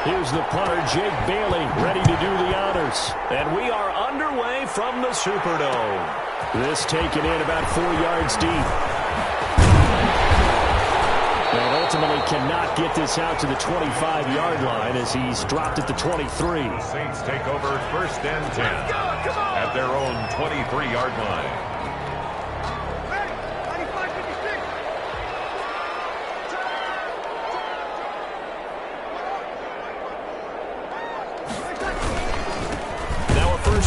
Here's the punter, Jake Bailey, ready to do the honors. And we are underway from the Superdome. This taken in about 4 yards deep. And ultimately cannot get this out to the 25-yard line as he's dropped at the 23. The Saints take over 1st and 10 at their own 23-yard line.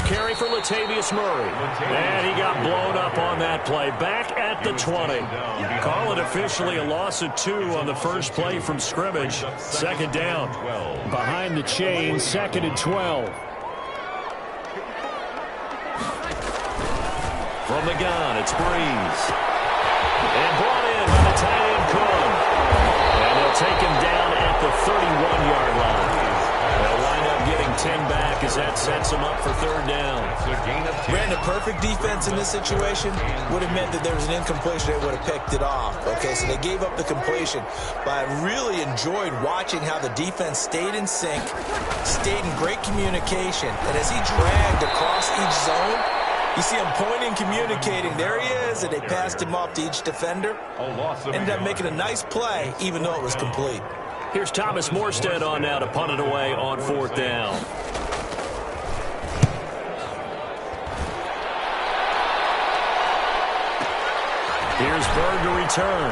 Carry for Latavius Murray. And he got blown up on that play. Back at the 20. Call it officially a loss of 2 on the first play from scrimmage. 2nd down. Behind the chain, 2nd and 12. From the gun, it's Breeze. And brought in by the tight end Cohen. And they'll take him down at the 31-yard line. They'll wind up getting 10 back as that sets them up for 3rd down. Brandon, perfect defense in this situation would have meant that there was an incompletion. They would have picked it off. Okay, so they gave up the completion. But I really enjoyed watching how the defense stayed in sync, stayed in great communication. And as he dragged across each zone, you see him pointing, communicating. There he is, and they passed him off to each defender. Ended up making a nice play, even though it was complete. Here's Thomas Morstead on now to punt it away on 4th down. Here's Bird to return.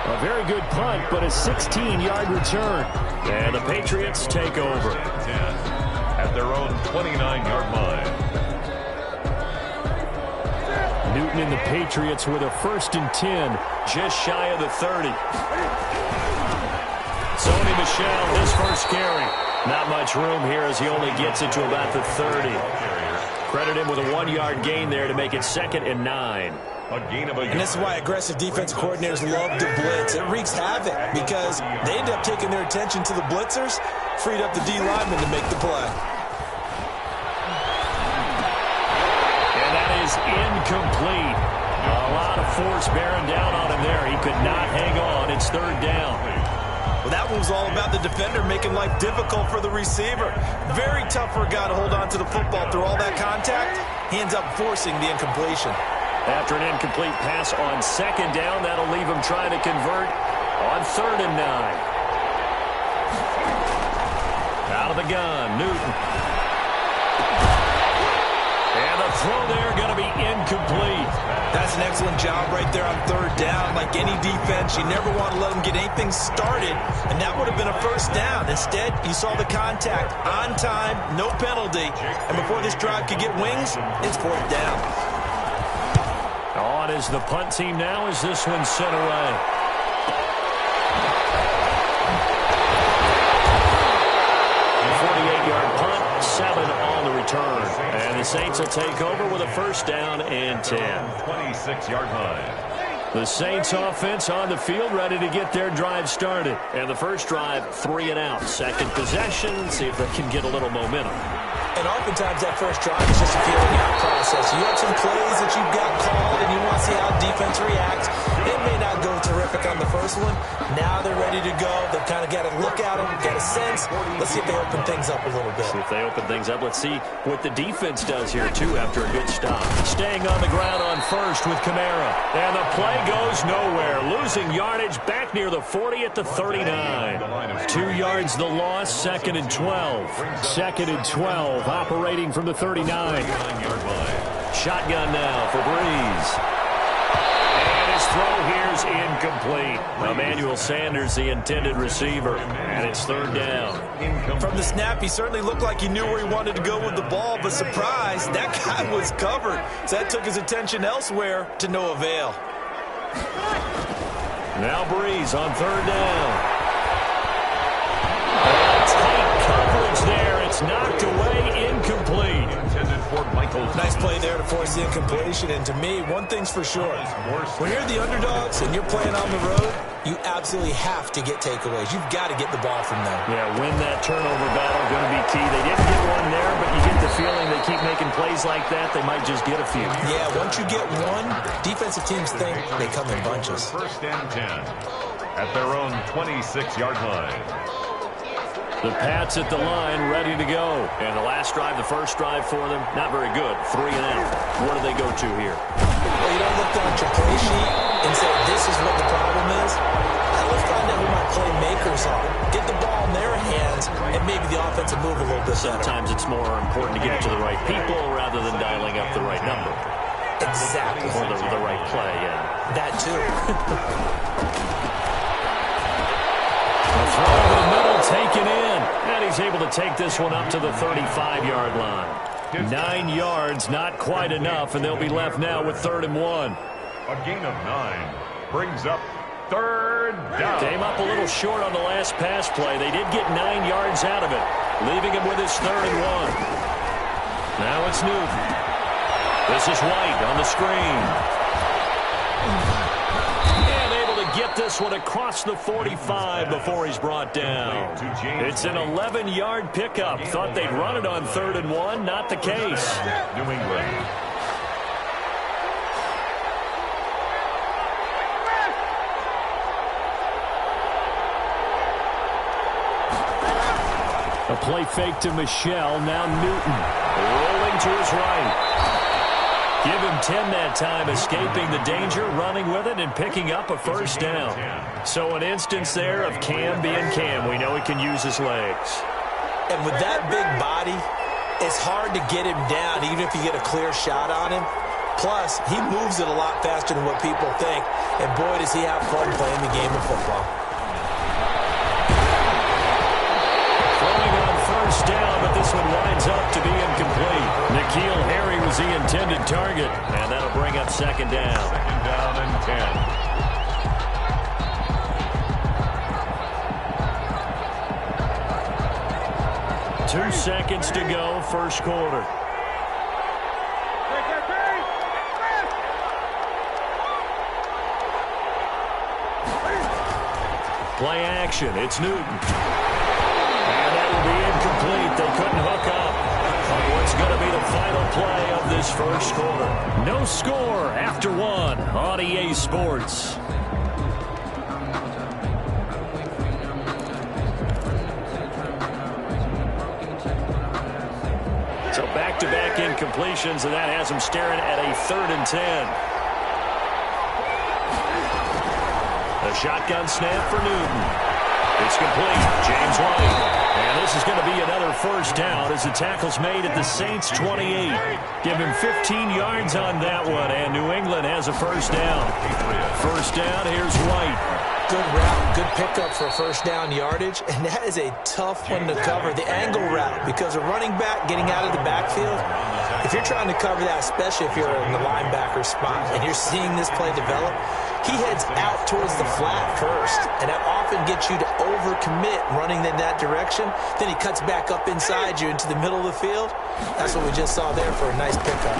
A very good punt, but a 16-yard return. And the Patriots take over. At their own 29-yard line. Newton and the Patriots with a 1st and 10, just shy of the 30. Sony Michel, his first carry. Not much room here as he only gets it to about the 30. Credit him with a 1-yard gain there to make it 2nd and 9. And this is why aggressive defense coordinators love to blitz. It wreaks havoc because they end up taking their attention to the blitzers, freed up the D lineman to make the play. Incomplete. A lot of force bearing down on him there. He could not hang on. It's 3rd down. Well, that one was all about the defender making life difficult for the receiver. Very tough for a guy to hold on to the football through all that contact. He ends up forcing the incompletion. After an incomplete pass on 2nd down, that'll leave him trying to convert on 3rd and 9. Out of the gun, Newton. And the throw there going to be incomplete. That's an excellent job right there on 3rd down. Like any defense, you never want to let them get anything started, and that would have been a 1st down. Instead, you saw the contact on time, no penalty, and before this drive could get wings, it's 4th down. On is the punt team now as this one's sent away. A 48-yard punt, 7 on the return. And the Saints will take over with a 1st down and 10. 26-yard line. The Saints offense on the field ready to get their drive started. And the first drive, 3 and out. 2nd possession, see if they can get a little momentum. And oftentimes that first drive is just a feeling out process. You have some plays that you've got called and you want to see how defense reacts. It may not go terrific on the first one. Now they're ready to go. They've kind of got to look at them, get a sense. Let's see if they open things up a little bit. See if they open things up. Let's see what the defense does here, too, after a good stop. Staying on the ground on 1st with Kamara. And the play goes nowhere. Losing yardage back near the 40 at the 39. 2 yards the loss, 2nd and 12. 2nd and 12. Operating from the 39. Shotgun now for Breeze. And his throw here's incomplete. Emmanuel Sanders, the intended receiver. And it's 3rd down. From the snap, he certainly looked like he knew where he wanted to go with the ball, but surprise, that guy was covered. So that took his attention elsewhere to no avail. Now Breeze on 3rd down. Tight coverage there. It's knocked away, incomplete. Nice play there to force the incompletion. And to me, one thing's for sure. When you're the underdogs and you're playing on the road, you absolutely have to get takeaways. You've got to get the ball from them. Yeah, win that turnover battle, going to be key. They didn't get one there, but you get the feeling they keep making plays like that, they might just get a few. Yeah, once you get one, defensive teams think they come in bunches. 1st and 10. at their own 26-yard line. The Pats at the line, ready to go. And the last drive, the first drive for them, not very good. 3 and out. What do they go to here? Well, you don't look down at your play sheet and say, this is what the problem is. Let's find out who my playmakers are. Get the ball in their hands, and maybe the offense will move a little bit better. Sometimes it's more important to get it to the right people rather than dialing up the right number. Exactly. Or the right play, yeah. That too. A throw over the middle, taken in. And he's able to take this one up to the 35-yard line. 9 yards, not quite enough, and they'll be left now with 3rd and 1. A gain of 9 brings up 3rd down. Came up a little short on the last pass play. They did get 9 yards out of it, leaving him with his 3rd and 1. Now it's Newton. This is White on the screen. And able to get this one across the 45 before he's brought down. It's an 11-yard pickup. Thought they'd run it on 3rd and 1. Not the case. New England. A play fake to Michelle. Now Newton rolling to his right. Give him 10 that time, escaping the danger, running with it, and picking up a first down. So an instance there of Cam being Cam. We know he can use his legs. And with that big body, it's hard to get him down, even if you get a clear shot on him. Plus, he moves it a lot faster than what people think. And boy, does he have fun playing the game of football. First down, but this one winds up to be incomplete. N'Keal Harry was the intended target, and that'll bring up 2nd down. 2nd down and 10. 2 seconds to go, first quarter. Play action, it's Newton. Be incomplete. They couldn't hook up on what's going to be the final play of this first quarter. No score after 1 on EA Sports. So back-to-back incompletions, and that has them staring at a 3rd and 10. A shotgun snap for Newton. It's complete. James White. And this is going to be another first down as the tackle's made at the Saints' 28. Give him 15 yards on that one, and New England has a first down. First down, here's White. Good route, good pickup for first down yardage, and that is a tough one to cover, the angle route, because a running back getting out of the backfield, if you're trying to cover that, especially if you're in the linebacker spot and you're seeing this play develop, he heads out towards the flat first, and that often gets you to overcommit running in that direction. Then he cuts back up inside you into the middle of the field. That's what we just saw there for a nice pickup.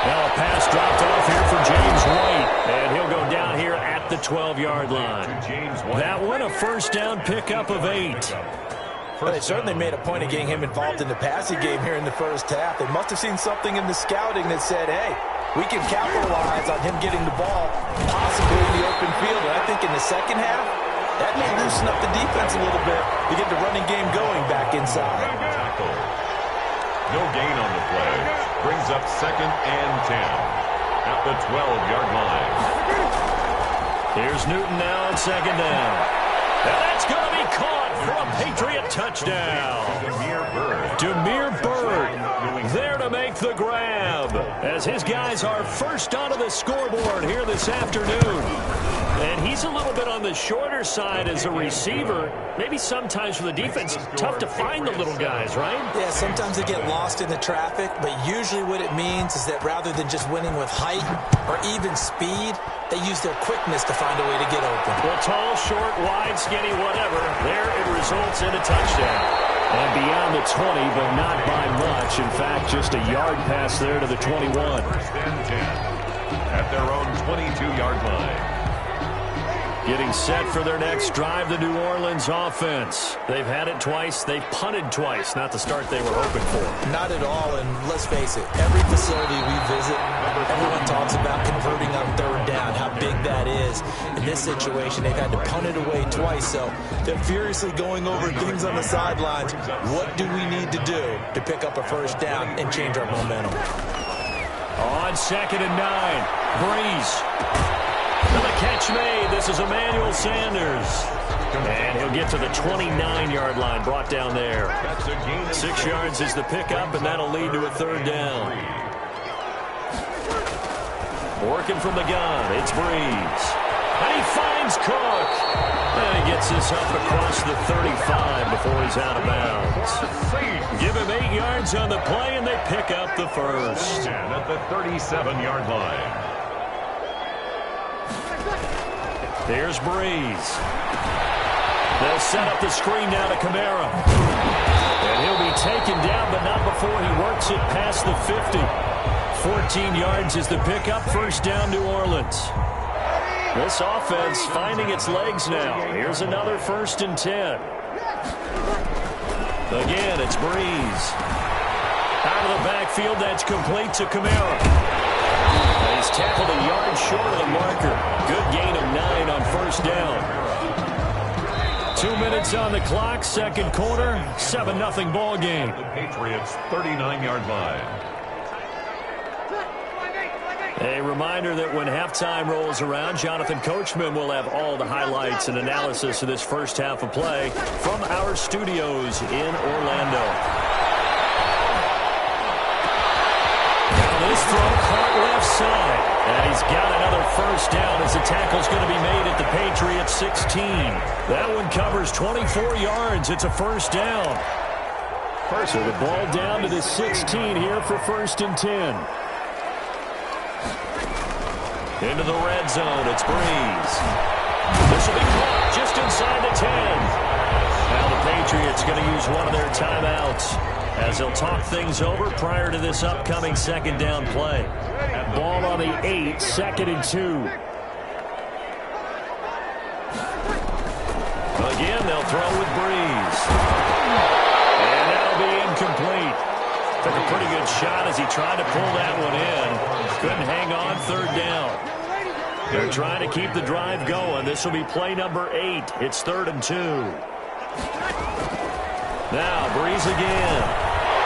Now a pass dropped off here for James White, and he'll go down here at the 12-yard line. That one, a first down pickup of 8. Well, they certainly made a point of getting him involved in the passing game here in the first half. They must have seen something in the scouting that said, hey, we can capitalize on him getting the ball, possibly in the open field. And I think in the second half, that may loosen up the defense a little bit to get the running game going back inside. No gain on the play. Brings up 2nd and 10 at the 12-yard line. Here's Newton now on 2nd down. And that's going to be caught for a Patriot touchdown. Damiere Byrd there to make the grab as his guys are first onto the scoreboard here this afternoon. And he's a little bit on the shorter side as a receiver. Maybe sometimes for the defense, tough to find the little guys, right? Yeah, sometimes they get lost in the traffic, but usually what it means is that rather than just winning with height or even speed, they use their quickness to find a way to get open. Well, tall, short, wide, skinny, whatever, there it results in a touchdown. And beyond the 20, but not by much. In fact, just a yard pass there to the 21. First and 10 at their own 22-yard line. Getting set for their next drive, the New Orleans offense. They've had it twice. They've punted twice. Not the start they were hoping for. Not at all, and let's face it, every facility we visit, everyone talks about converting on 3rd down, how big big that is. In this situation, they've had to punt it away twice, so they're furiously going over things on the sidelines. What do we need to do to pick up a first down and change our momentum? On 2nd and 9, Breeze. And the catch made. This is Emmanuel Sanders. And he'll get to the 29-yard line, brought down there. 6 yards is the pickup, and that'll lead to a third down. Working from the gun, it's Breeze. And he finds Cook. And he gets this up across the 35 before he's out of bounds. Give him 8 yards on the play, and they pick up the first. And at the 37-yard line. Here's Breeze. They'll set up the screen now to Kamara. And he'll be taken down, but not before he works it past the 50. 14 yards is the pickup. First down, New Orleans. This offense finding its legs now. Here's another 1st and 10. Again, it's Breeze. Out of the backfield, that's complete to Kamara. He's tackled a yard short of the marker. Good gain of 9 on first down. 2 minutes on the clock, second quarter, 7-0 ball game. The Patriots' 39-yard line. A reminder that when halftime rolls around, Jonathan Coachman will have all the highlights and analysis of this first half of play from our studios in Orlando. Now this throw caught left side. And he's got another first down as the tackle's going to be made at the Patriots 16. That one covers 24 yards. It's a first down. So the ball down to the 16 here for 1st and 10. Into the red zone, it's Breeze. This will be caught just inside the 10. Now the Patriots going to use one of their timeouts as they'll talk things over prior to this upcoming second down play. Ball on the 8, 2nd and 2. Again, they'll throw with Breeze. And that'll be incomplete. Took a pretty good shot as he tried to pull that one in. Couldn't hang on, third down. They're trying to keep the drive going. This will be play number 8. It's 3rd and 2. Now, Breeze again.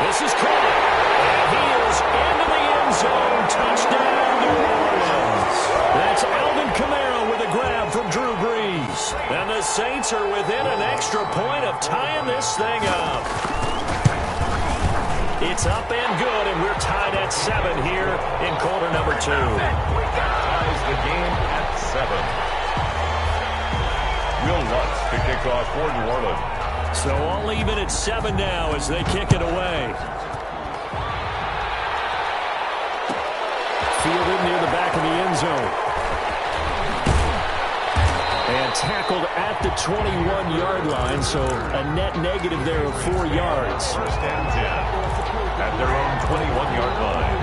This is caught. And he is into the end zone. Touchdown, New Orleans. That's Alvin Kamara with a grab from Drew Brees. And the Saints are within an extra point of tying this thing up. It's up and good, and we're tied at 7 here in quarter number 2. Ties the game at 7. Will Lutz to kick off for New Orleans. So all even at 7 now as they kick it away. Fielded near the back of the end zone. And tackled at the 21-yard line, so a net negative there of 4 yards. 1st and 10 at their own 21-yard line.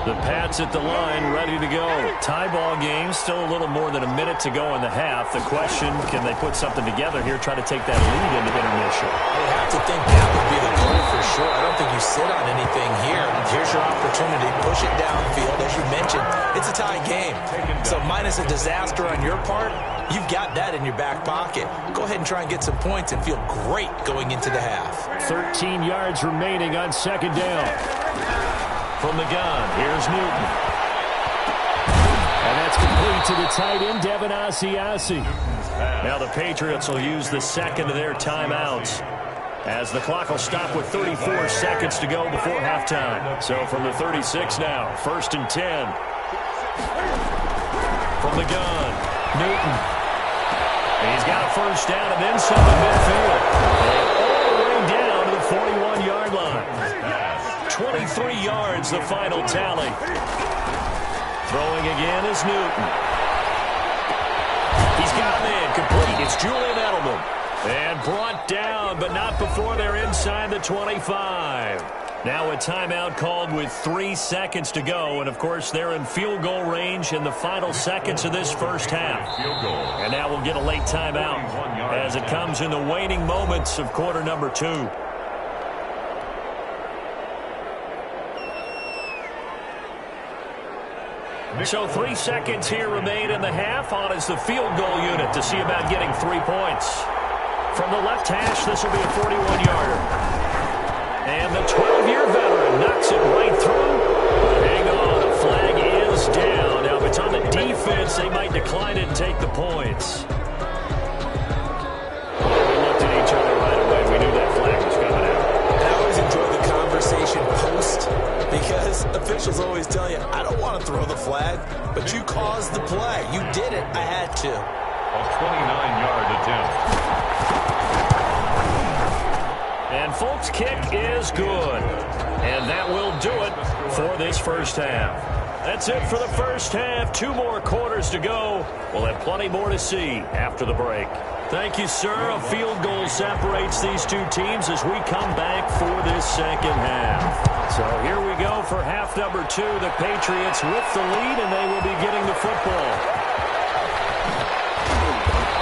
The Pats at the line, ready to go. Tie ball game, still a little more than a minute to go in the half. The question, can they put something together here, try to take that lead into intermission? They have to think that would be the goal for sure. I don't think you sit on anything here. Here's your opportunity. Push it downfield. As you mentioned, it's a tie game. So minus a disaster on your part, you've got that in your back pocket. Go ahead and try and get some points and feel great going into the half. 13 yards remaining on second down. From the gun, here's Newton. And that's complete to the tight end, Devin Asiasi. Now the Patriots will use the second of their timeouts as the clock will stop with 34 seconds to go before halftime. So from the 36 now, 1st and 10. From the gun, Newton. He's got a first down and then some in midfield. And all the way down to the 41-yard line. 23 yards, the final tally. Throwing again is Newton. He's got him in, complete. It's Julian Edelman. And brought down, but not before they're inside the 25. Now a timeout called with 3 seconds to go. And, of course, they're in field goal range in the final seconds of this first half. And now we'll get a late timeout as it comes in the waning moments of quarter number 2. So 3 seconds here remain in the half. On is the field goal unit to see about getting 3 points. From the left hash, this will be a 41-yarder. And the 12-year veteran knocks it right through. Hang on, the flag is down. Now, if it's on the defense, they might decline it and take the points. We looked at each other right away. We knew that flag was coming out. And I always enjoy the conversation post because officials always tell you, I don't want to throw the flag, but you caused the play. You did it. I had to. A 29-yard attempt. And Folk's kick is good. And that will do it for this first half. That's it for the first half. 2 more quarters to go. We'll have plenty more to see after the break. Thank you, sir. A field goal separates these two teams as we come back for this second half. So here we go for half number 2. The Patriots with the lead, and they will be getting the football.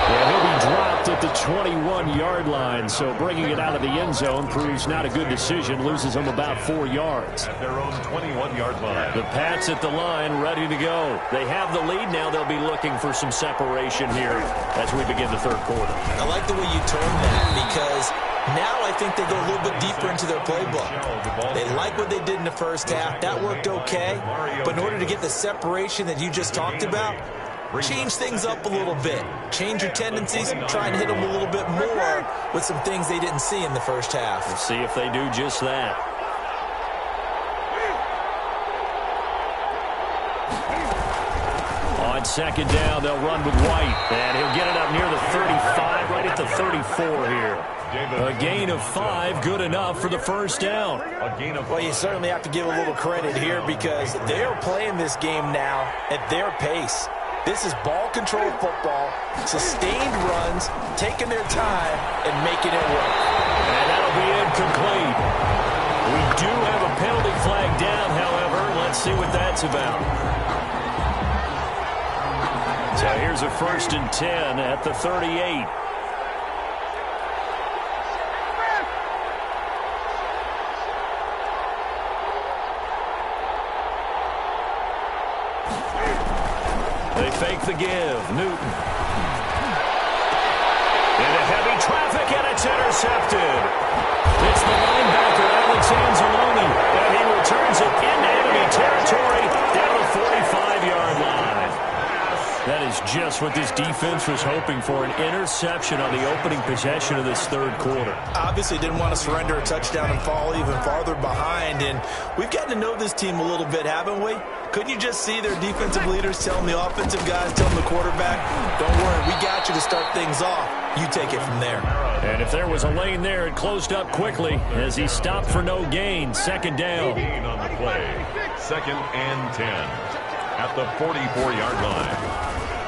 And he'll be dropped at the 21-yard line, so bringing it out of the end zone proves not a good decision. Loses them about 4 yards. At their own 21-yard line. The Pats at the line, ready to go. They have the lead now. They'll be looking for some separation here as we begin the third quarter. I like the way you termed that because now I think they go a little bit deeper into their playbook. They like what they did in the first half. That worked okay. But in order to get the separation that you just talked about, change things up a little bit. Change your tendencies. Try and hit them a little bit more with some things they didn't see in the first half. We'll see if they do just that. On second down, they'll run with White. And he'll get it up near the 35, right at the 34 here. A gain of 5, good enough for the first down. Well, you certainly have to give a little credit here because they're playing this game now at their pace. This is ball control football, sustained runs, taking their time, and making it work. And that'll be incomplete. We do have a penalty flag down, however. Let's see what that's about. So here's a 1st and 10 at the 38. They fake the give. Newton. Into heavy traffic, and it's intercepted. It's the linebacker, Alex Anzalone, and he returns it into enemy territory down the 45-yard line. That is just what this defense was hoping for, an interception on the opening possession of this third quarter. Obviously didn't want to surrender a touchdown and fall even farther behind, and we've gotten to know this team a little bit, haven't we? Couldn't you just see their defensive leaders telling the offensive guys, telling the quarterback, don't worry, we got you to start things off. You take it from there. And if there was a lane there, it closed up quickly as he stopped for no gain. Second down. No gain on the play. 2nd and 10 at the 44-yard line.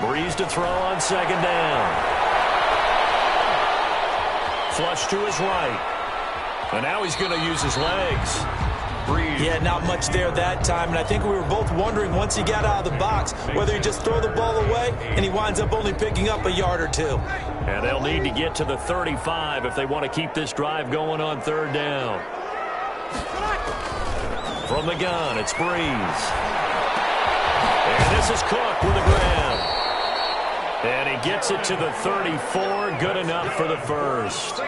Breeze to throw on second down. Flush to his right. And now he's going to use his legs. Breeze. Yeah, not much there that time, and I think we were both wondering once he got out of the box whether he just throw the ball away, and he winds up only picking up a yard or 2. And they'll need to get to the 35 if they want to keep this drive going on third down. From the gun, it's Breeze. And this is Cook with the grab. And he gets it to the 34. Good enough for the first.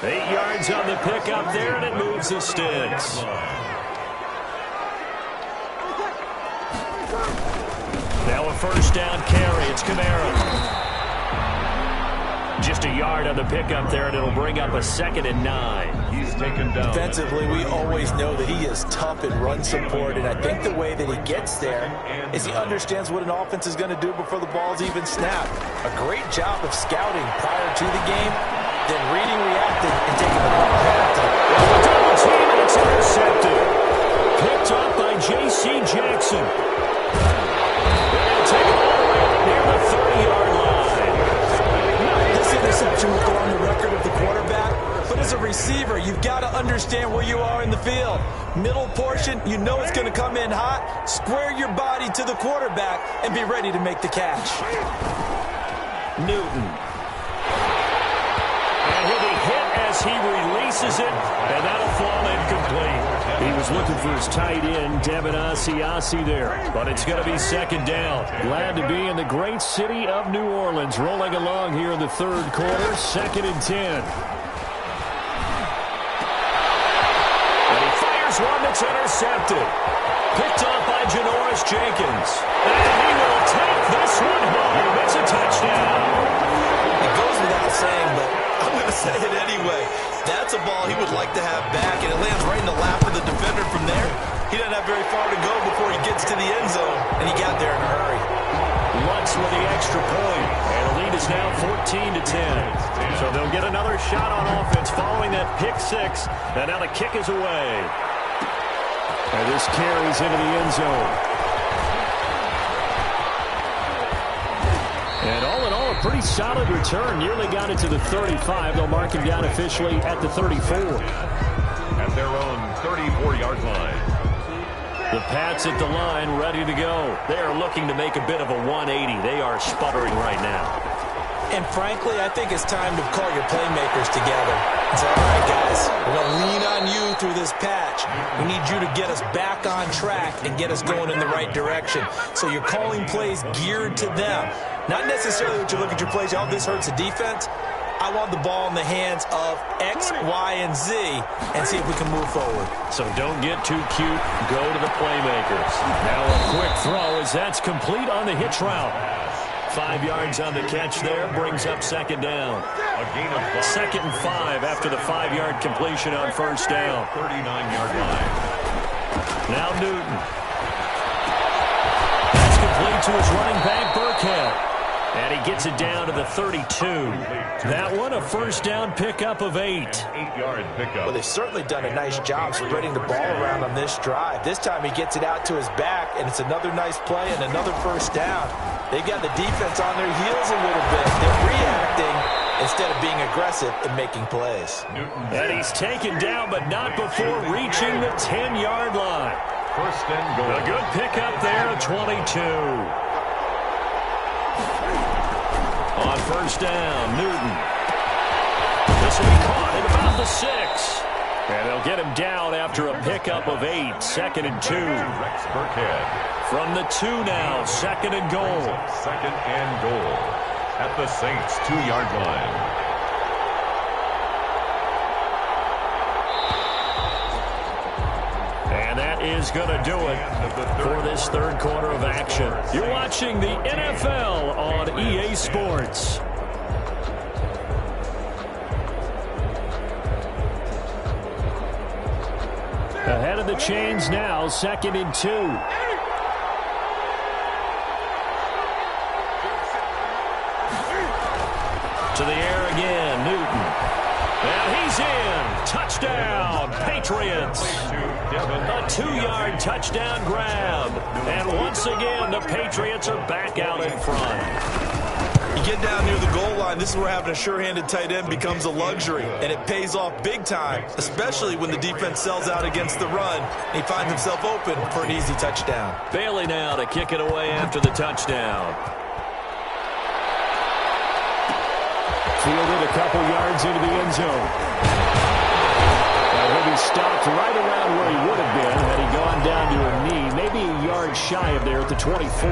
8 yards on the pickup there, and it moves the sticks. Now a first down carry. It's Kamara. Just a yard on the pickup there, and it'll bring up a 2nd and 9. He's taken down. Defensively, we always know that he is tough in run support, and I think the way that he gets there is he understands what an offense is going to do before the ball's even snapped. A great job of scouting prior to the game, then reading, reacting, and taking the ball back. The double team, and it's intercepted. Picked up by J.C. Jackson. They'll take it all the way up near the 30-yard line. This interception will go on the record of the quarterback, but as a receiver, you've got to understand where you are in the field. Middle portion, you know it's going to come in hot. Square your body to the quarterback and be ready to make the catch. Newton. And he'll be hit as he releases it, and that'll fall incomplete. He was looking for his tight end, Devin Asiasi there, but it's going to be second down. Glad to be in the great city of New Orleans, rolling along here in the third quarter, 2nd and 10. And he fires one that's intercepted. Picked off by Janoris Jenkins. And he will take this one home. It's a touchdown. It goes without saying, but I'm going to say it anyway. That's a ball he would like to have back, and it lands right in the lap of the defender from there. He doesn't have very far to go before he gets to the end zone, and he got there in a hurry. Lutz with the extra point, and the lead is now 14-10. So they'll get another shot on offense following that pick six, and now the kick is away. And this carries into the end zone. And all in all, a pretty solid return. Nearly got it to the 35. They'll mark him down officially at the 34. At their own 34-yard line. The Pats at the line, ready to go. They are looking to make a bit of a 180. They are sputtering right now. And frankly, I think it's time to call your playmakers together and say, all right, guys, we're going to lean on you through this patch. We need you to get us back on track and get us going in the right direction. So you're calling plays geared to them. Not necessarily what you look at your plays, oh, this hurts the defense. I want the ball in the hands of X, Y, and Z and see if we can move forward. So don't get too cute. Go to the playmakers. Now a quick throw as that's complete on the hitch route. 5 yards on the catch there, brings up second down. A gain of 2nd and 5 after the 5-yard completion on first down. 39-yard line. Now Newton. That's complete to his running back, Burkhead. And he gets it down to the 32. That one, a first down pickup of 8. 8-yard pickup. Well, they've certainly done a nice job spreading the ball around on this drive. This time he gets it out to his back, and it's another nice play and another first down. They've got the defense on their heels a little bit. They're reacting instead of being aggressive and making plays. And he's taken down, but not before reaching the 10-yard line. First and goal. A good pickup there, a 22. On first down, Newton. This will be caught at about the 6. And they'll get him down after a pickup of 8. 2nd and 2. Rex Burkhead. From the 2 now, 2nd and goal. 2nd and goal. At the Saints' 2-yard line. And that is going to do it for this third quarter of action. You're watching the NFL on EA Sports. Ahead of the chains now, 2nd and 2. To the air again, Newton. And he's in. Touchdown, Patriots. A 2-yard touchdown grab. And once again, the Patriots are back out in front. You get down near the goal line, this is where having a sure-handed tight end becomes a luxury, and it pays off big time, especially when the defense sells out against the run, and he finds himself open for an easy touchdown. Bailey now to kick it away after the touchdown. Fielded a couple yards into the end zone. Now he'll be stopped right around where he would have been had he gone down to a knee, maybe a yard shy of there at the 24.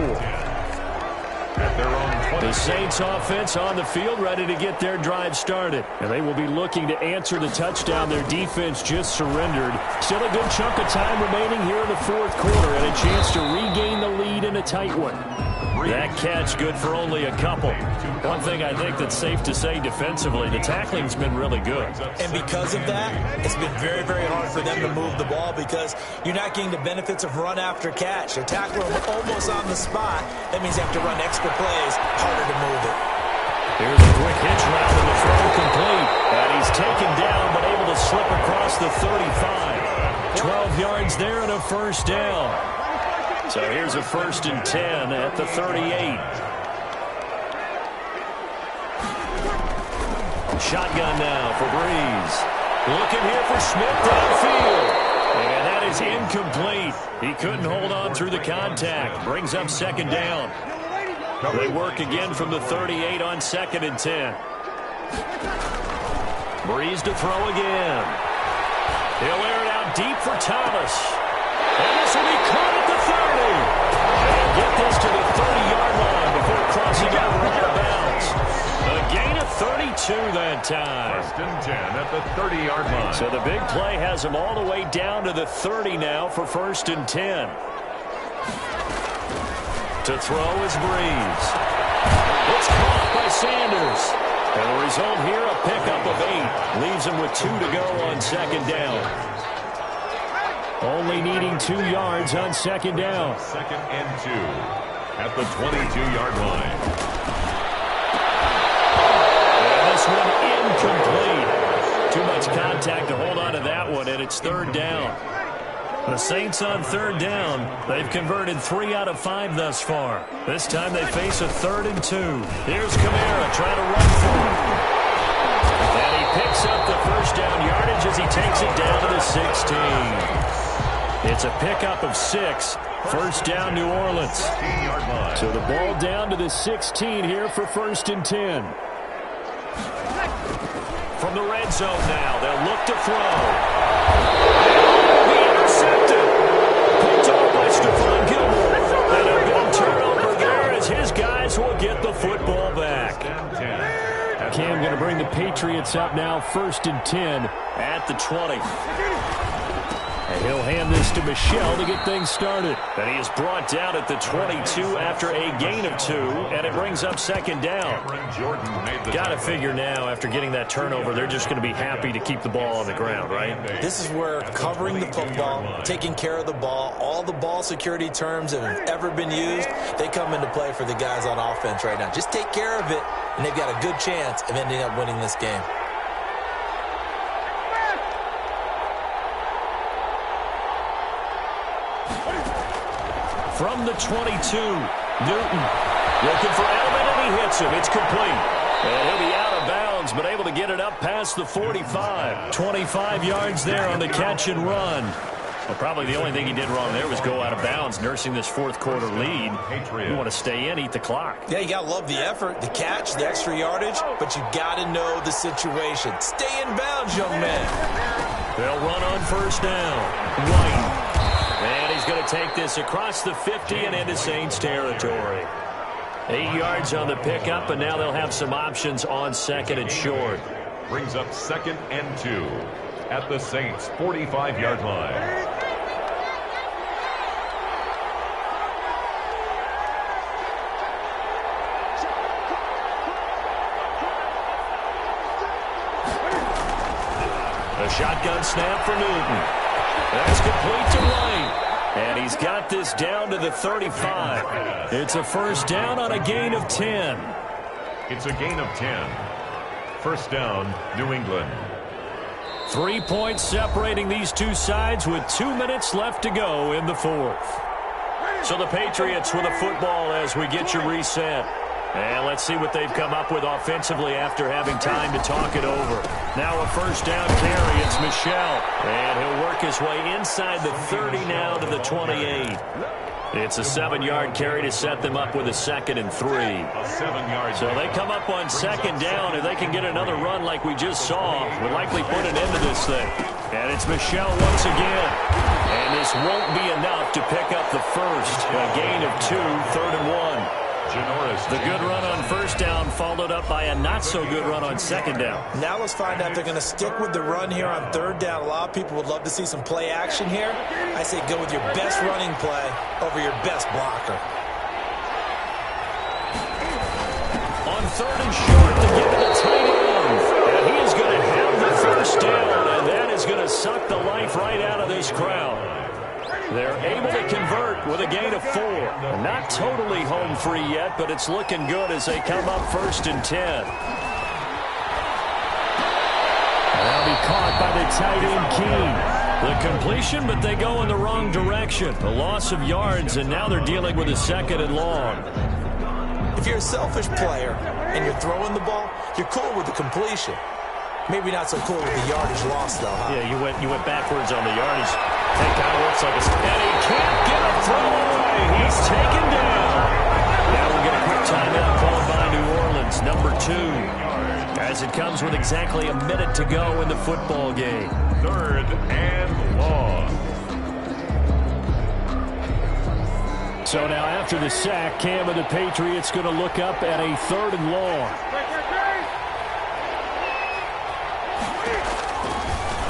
At their own 20. The Saints offense on the field, ready to get their drive started. And they will be looking to answer the touchdown their defense just surrendered. Still a good chunk of time remaining here in the fourth quarter and a chance to regain the lead in a tight one. That catch good for only a couple. One thing I think that's safe to say defensively, the tackling's been really good. And because of that, it's been very, very hard for them to move the ball because you're not getting the benefits of run after catch. They're tackling almost on the spot. That means you have to run extra plays, harder to move it. Here's a quick hitch route and the throw complete. And he's taken down but able to slip across the 35. 12 yards there and a first down. So here's a 1st and 10 at the 38. Shotgun now for Breeze. Looking here for Smith downfield. And that is incomplete. He couldn't hold on through the contact. Brings up second down. They work again from the 38 on 2nd and 10. Breeze to throw again. He'll air it out deep for Thomas. And this will be caught at the 30. And get this to the 30-yard line before crossing over out of bounds. A gain of 32 that time. First and 10 at the 30-yard line. So the big play has him all the way down to the 30 now for first and 10. To throw is Breeze. It's caught by Sanders. And the result here, a pickup of 8. Leaves him with 2 to go on second down. Only needing 2 yards on second down. Second and 2 at the 22-yard line. And this one incomplete. Too much contact to hold on to that one, and it's third down. The Saints on third down. They've converted 3 out of 5 thus far. This time they face a 3rd and 2. Here's Kamara trying to run for him. And he picks up the first down yardage as he takes it down to the 16. It's a pickup of 6. First down, New Orleans. So the ball down to the 16 here for first and 10. From the red zone now, they'll look to throw. Picked off by Stephon Gilmore. And a big turnover there as his guys will get the football back. Cam going to bring the Patriots up now, first and 10 at the 20. And he'll hand this to Michel to get things started. And he is brought down at the 22 after a gain of 2, and it brings up second down. Got to figure now, after getting that turnover, they're just going to be happy to keep the ball on the ground, right? This is where covering the football, taking care of the ball, all the ball security terms that have ever been used, they come into play for the guys on offense right now. Just take care of it, and they've got a good chance of ending up winning this game. From the 22, Newton looking for Edelman, and he hits him. It's complete. And he'll be out of bounds, but able to get it up past the 45. 25 yards there on the catch and run. Well, probably the only thing he did wrong there was go out of bounds, nursing this fourth quarter lead. You want to stay in, eat the clock. Yeah, you got to love the effort, the catch, the extra yardage, but you got to know the situation. Stay in bounds, young man. They'll run on first down. White. And he's going to take this across the 50 and into Saints territory. 8 yards on the pickup, and now they'll have some options on second and short. Brings up second and 2 at the Saints' 45-yard line. A shotgun snap for Newton. That's complete to White. And he's got this down to the 35. It's a first down on a gain of 10. It's a gain of 10. First down, New England. 3 points separating these two sides with 2 minutes left to go in the fourth. So the Patriots with a football as we get you reset. And let's see what they've come up with offensively after having time to talk it over. Now a first down carry. It's Michel. And he'll work his way inside the 30 now to the 28. It's a 7-yard carry to set them up with a second and 3. So they come up on second down. If they can get another run like we just saw, would likely put an end to this thing. And it's Michel once again. And this won't be enough to pick up the first. A gain of 2, 3rd and 1. The good run on first down followed up by a not-so-good run on second down. Now let's find out if they're going to stick with the run here on third down. A lot of people would love to see some play action here. I say go with your best running play over your best blocker. On third and short, to give it a tight end. And he is going to have the first down, and that is going to suck the life right out of this crowd. They're able to convert with a gain of 4. Not totally home free yet, but it's looking good as they come up first and 10. They'll be caught by the tight end, Keene. The completion, but they go in the wrong direction. A loss of yards, and now they're dealing with a second and long. If you're a selfish player and you're throwing the ball, you're cool with the completion. Maybe not so cool with the yardage loss, though, huh? Yeah, you went backwards on the yardage. That kind of looks like a... And he can't get a throw away. He's taken down. Now we'll get a quick timeout called by New Orleans, number 2. as it comes with exactly a minute to go in the football game. 3rd and long. So now after the sack, Cam and the Patriots going to look up at a 3rd and long.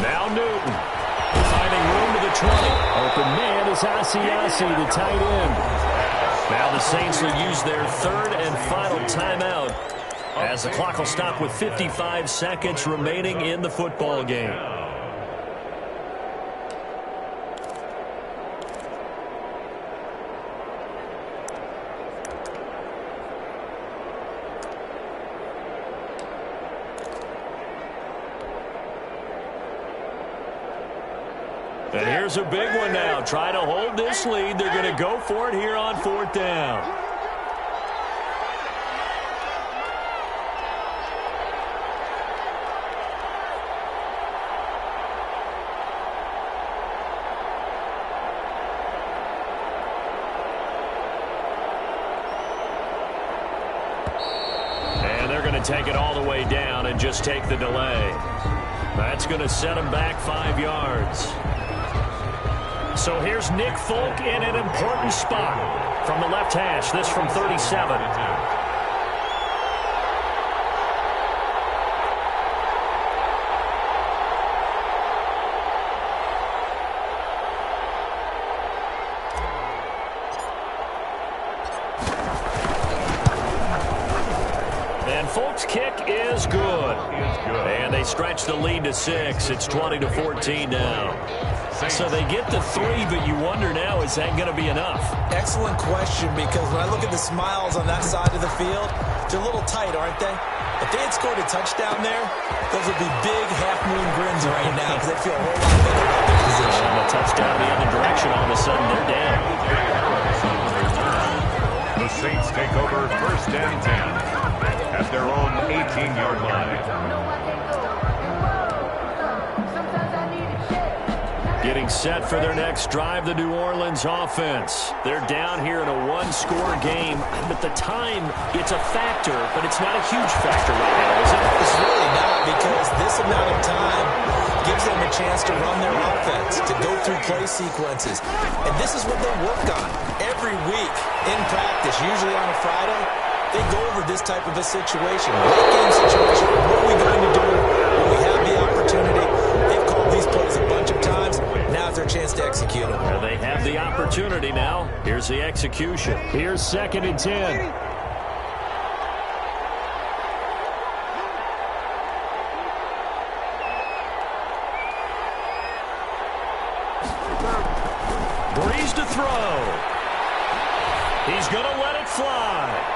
Now Newton finding room to the 20. Open man is Asiasi, the tight end. Now the Saints will use their 3rd and final timeout as the clock will stop with 55 seconds remaining in the football game. And here's a big one now. Try to hold this lead. They're going to go for it here on 4th down. And they're going to take it all the way down and just take the delay. That's going to set them back 5 yards. So here's Nick Folk in an important spot from the left hash. This from 37. And Folk's kick is good. And they stretch the lead to 6. It's 20-14 now. So they get the 3, but you wonder now, is that going to be enough? Excellent question, because when I look at the smiles on that side of the field, they're a little tight, aren't they? If they had scored a touchdown there, those would be big half-moon grins right now because they feel a whole lot better about their position. And a touchdown the other direction, all of a sudden they're down. The Saints take over 1st and 10 at their own 18-yard line. Getting set for their next drive, the New Orleans offense. They're down here in a 1-score game. But the time, it's a factor, but it's not a huge factor right now, is it? It's really not, because this amount of time gives them a chance to run their offense, to go through play sequences. And this is what they work on every week in practice, usually on a Friday. They go over this type of a situation, late game situation. What are we going to do when we have the opportunity? They've called these plays a bunch of times. Now it's their chance to execute them. Well, they have the opportunity now. Here's the execution. Here's 2nd and 10. Breeze to throw. He's going to let it fly.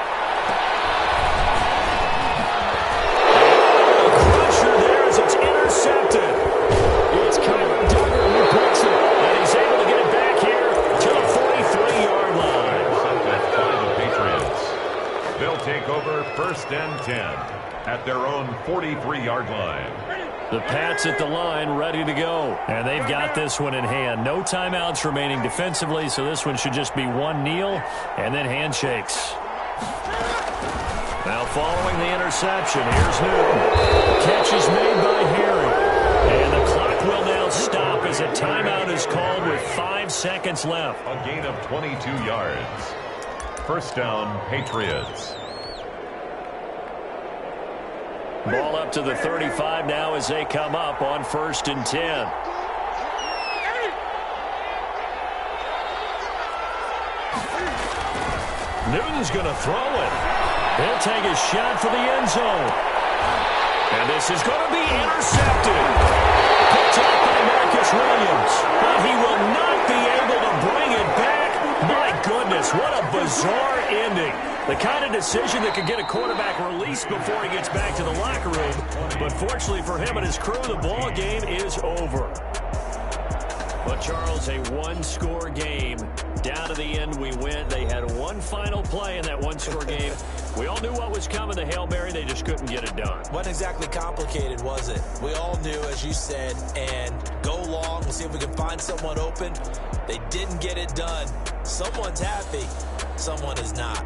It's intercepted. It's Kyler Duggar who picks it. And he's able to get it back here to the 43-yard line. By the Patriots. They'll take over 1st and 10 at their own 43-yard line. The Pats at the line ready to go. And they've got this one in hand. No timeouts remaining defensively, so this one should just be one kneel and then handshakes. Now following the interception, here's Newton. Catch is made by Harry. And the clock will now stop as a timeout is called with 5 seconds left. A gain of 22 yards. 1st down, Patriots. Ball up to the 35 now as they come up on 1st and 10. Newton's going to throw it. He'll take a shot for the end zone. And this is going to be intercepted. Picked up by Marcus Williams. But he will not be able to bring it back. My goodness, what a bizarre ending. The kind of decision that could get a quarterback released before he gets back to the locker room. But fortunately for him and his crew, the ball game is over. But, Charles, a one-score game. Down to the end we went. They had one final play in that one-score game. We all knew what was coming, the Hail Mary. They just couldn't get it done. Wasn't exactly complicated, was it? We all knew, as you said, and go long. We'll see if we can find someone open. They didn't get it done. Someone's happy. Someone is not.